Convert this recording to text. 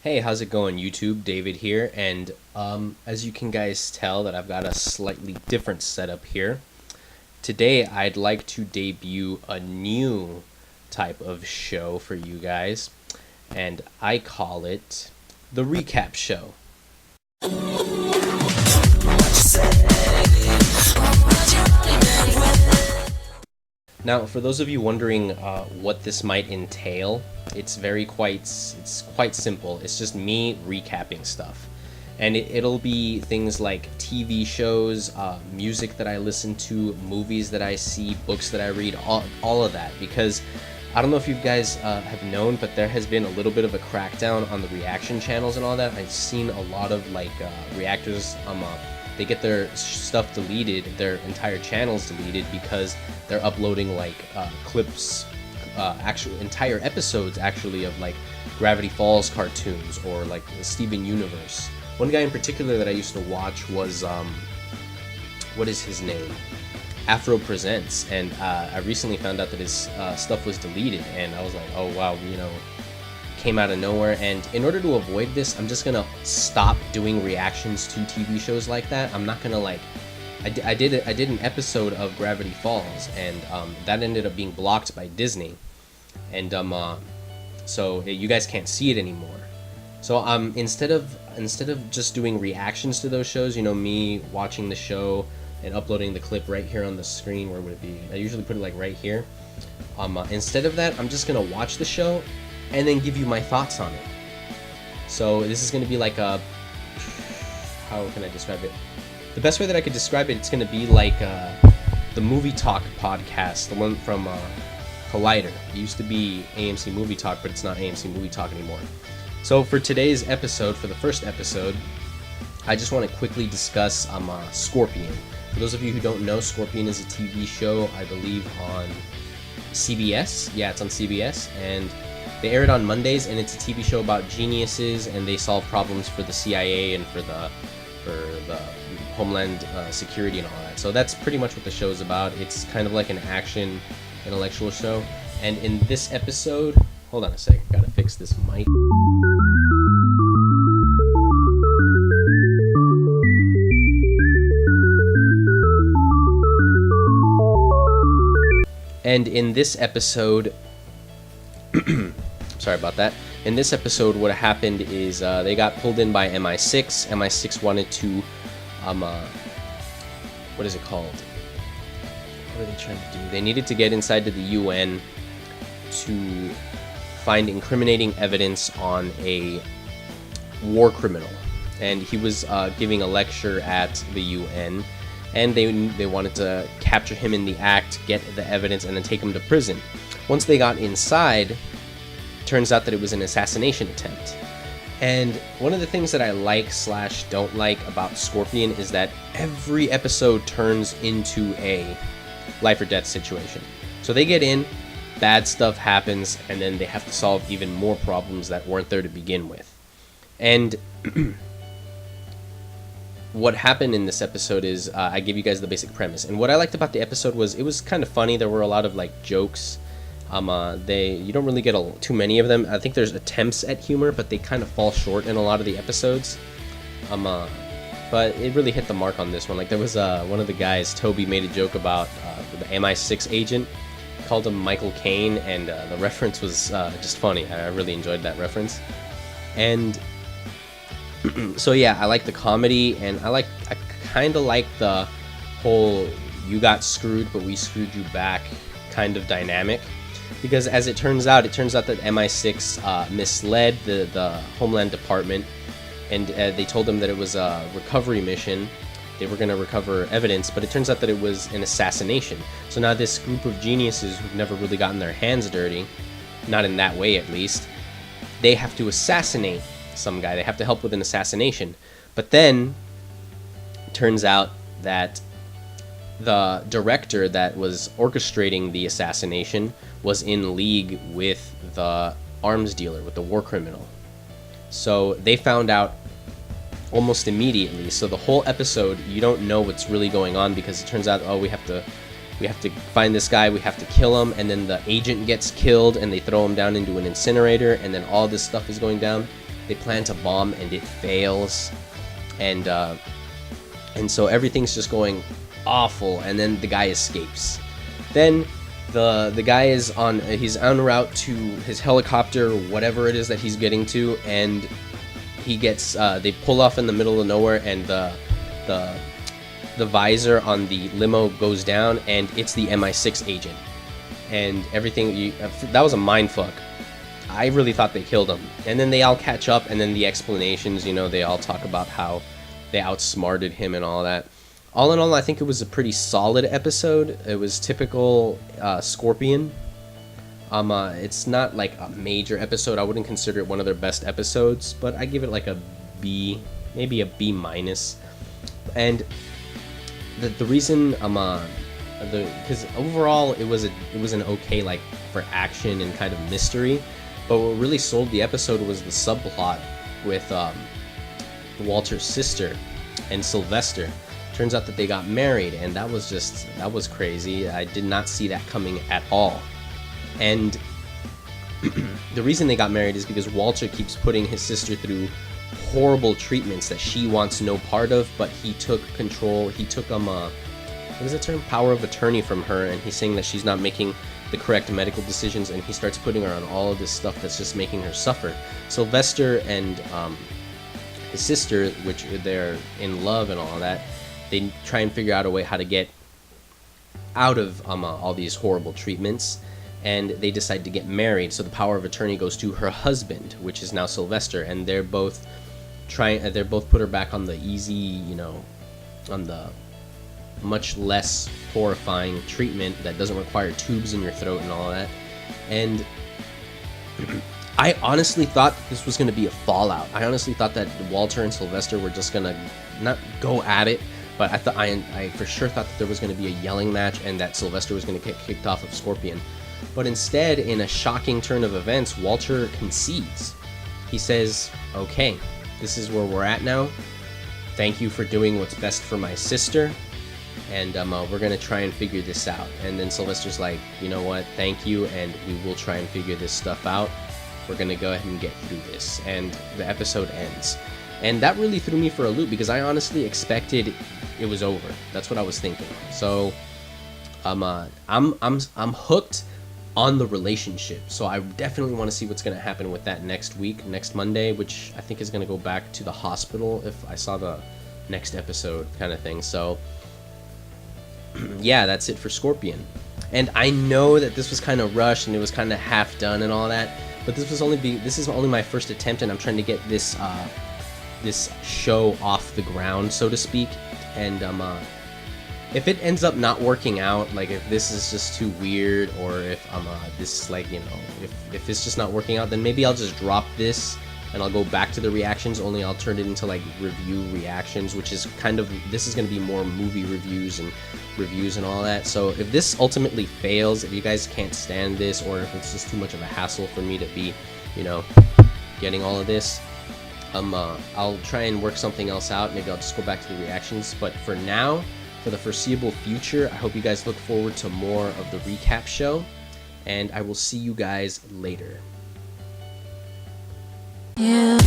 Hey, how's it going, YouTube? David here, and as you can guys tell that I've got a slightly different setup here. Today, I'd like to debut a new type of show for you guys, and I call it the Recap Show. Now, for those of you wondering what this might entail, it's quite simple. It's just me recapping stuff, and it'll be things like TV shows, music that I listen to, movies that I see, books that I read, all of that. Because I don't know if you guys have known, but there has been a little bit of a crackdown on the reaction channels and all that. I've seen a lot of reactors they get their stuff deleted, their entire channels deleted, because they're uploading clips, actual entire episodes actually of Gravity Falls cartoons or the Steven Universe. One guy in particular that I used to watch was what is his name? Afro Presents, and I recently found out that his stuff was deleted, and I was like, oh wow, came out of nowhere. And in order to avoid this, I'm just gonna stop doing reactions to TV shows like that. I'm not gonna I did an episode of Gravity Falls, and that ended up being blocked by Disney, and so you guys can't see it anymore. So instead of just doing reactions to those shows, me watching the show and uploading the clip right here on the screen, where would it be? I usually put it right here. Instead of that, I'm just gonna watch the show and then give you my thoughts on it. So this is going to be how can I describe it? The best way that I could describe it, it's going to be like the Movie Talk podcast, the one from Collider. It used to be AMC Movie Talk, but it's not AMC Movie Talk anymore. So for today's episode, for the first episode, I just want to quickly discuss Scorpion. For those of you who don't know, Scorpion is a TV show, I believe, on CBS. Yeah, it's on CBS, and they air it on Mondays, and it's a TV show about geniuses, and they solve problems for the CIA and for the Homeland Security and all that. So that's pretty much what the show is about. It's kind of like an action intellectual show. And in this episode, hold on a sec, gotta fix this mic. And in this episode, sorry about that. In this episode, what happened is they got pulled in by MI6. MI6 wanted to, what is it called? What are they trying to do? They needed to get inside to the UN to find incriminating evidence on a war criminal. And he was giving a lecture at the UN, and they wanted to capture him in the act, get the evidence, and then take him to prison. Once they got inside, turns out that it was an assassination attempt. And one of the things that I like/don't like about Scorpion is that every episode turns into a life or death situation. So they get in, bad stuff happens, and then they have to solve even more problems that weren't there to begin with. And what happened in this episode is I give you guys the basic premise. And what I liked about the episode was it was kind of funny. There were a lot of jokes. You don't really get too many of them. I think there's attempts at humor, but they kind of fall short in a lot of the episodes. But it really hit the mark on this one. There was one of the guys, Toby, made a joke about the MI6 agent, called him Michael Caine, and the reference was just funny. I really enjoyed that reference. And so yeah, I like the comedy, and I kind of like the whole "you got screwed, but we screwed you back" kind of dynamic. Because as it turns out that MI6 misled the Homeland Department, and they told them that it was a recovery mission. They were going to recover evidence, but it turns out that it was an assassination. So now this group of geniuses who've never really gotten their hands dirty, not in that way at least, they have to assassinate some guy. They have to help with an assassination. But then, it turns out that the director that was orchestrating the assassination was in league with the arms dealer, with the war criminal. So they found out almost immediately. So the whole episode, you don't know what's really going on, because it turns out, oh, we have to find this guy, we have to kill him, and then the agent gets killed, and they throw him down into an incinerator, and then all this stuff is going down. They plant a bomb and it fails, and so everything's just going awful. And then the guy escapes. Then the guy is he's en route to his helicopter, whatever it is that he's getting to, and he gets they pull off in the middle of nowhere, and the visor on the limo goes down, and it's the MI6 agent, and everything. That was a mind fuck. I really thought they killed him. And then they all catch up, and then the explanations, they all talk about how they outsmarted him and all that. All in all, I think it was a pretty solid episode. It was typical Scorpion. It's not like a major episode. I wouldn't consider it one of their best episodes, but I give it like a B, maybe a B minus. And the reason because overall it was an okay, like, for action and kind of mystery, but what really sold the episode was the subplot with Walter's sister and Sylvester. Turns out that they got married, and that was crazy. I did not see that coming at all. And the reason they got married is because Walter keeps putting his sister through horrible treatments that she wants no part of, but he took control. He took what is the term? Power of attorney from her, and he's saying that she's not making the correct medical decisions, and he starts putting her on all of this stuff that's just making her suffer. Sylvester and his sister, which they're in love and all that, they try and figure out a way how to get out of all these horrible treatments, and they decide to get married. So the power of attorney goes to her husband, which is now Sylvester, and they're both put her back on the easy, on the much less horrifying treatment that doesn't require tubes in your throat and all that. And I honestly thought this was going to be a fallout. I honestly thought that Walter and Sylvester were just going to not go at it, but I for sure thought that there was going to be a yelling match and that Sylvester was going to get kicked off of Scorpion. But instead, in a shocking turn of events, Walter concedes. He says, okay, this is where we're at now. Thank you for doing what's best for my sister, and we're going to try and figure this out. And then Sylvester's like, you know what, thank you, and we will try and figure this stuff out. We're going to go ahead and get through this. And the episode ends. And that really threw me for a loop, because I honestly expected it was over. That's what I was thinking. So I'm hooked on the relationship. So I definitely want to see what's going to happen with that next week, next Monday, which I think is going to go back to the hospital if I saw the next episode kind of thing. So yeah, that's it for Scorpion. And I know that this was kind of rushed and it was kind of half done and all that, but this is only my first attempt, and I'm trying to get this show off the ground, so to speak. And if it ends up not working out, like if this is just too weird, or if this, like, if it's just not working out, then maybe I'll just drop this and I'll go back to the reactions, only I'll turn it into like review reactions, which is this is going to be more movie reviews and all that. So if this ultimately fails, if you guys can't stand this, or if it's just too much of a hassle for me to be, getting all of this, I'll try and work something else out. Maybe I'll just go back to the reactions. But for now, for the foreseeable future, I hope you guys look forward to more of the recap show, and I will see you guys later. Yeah.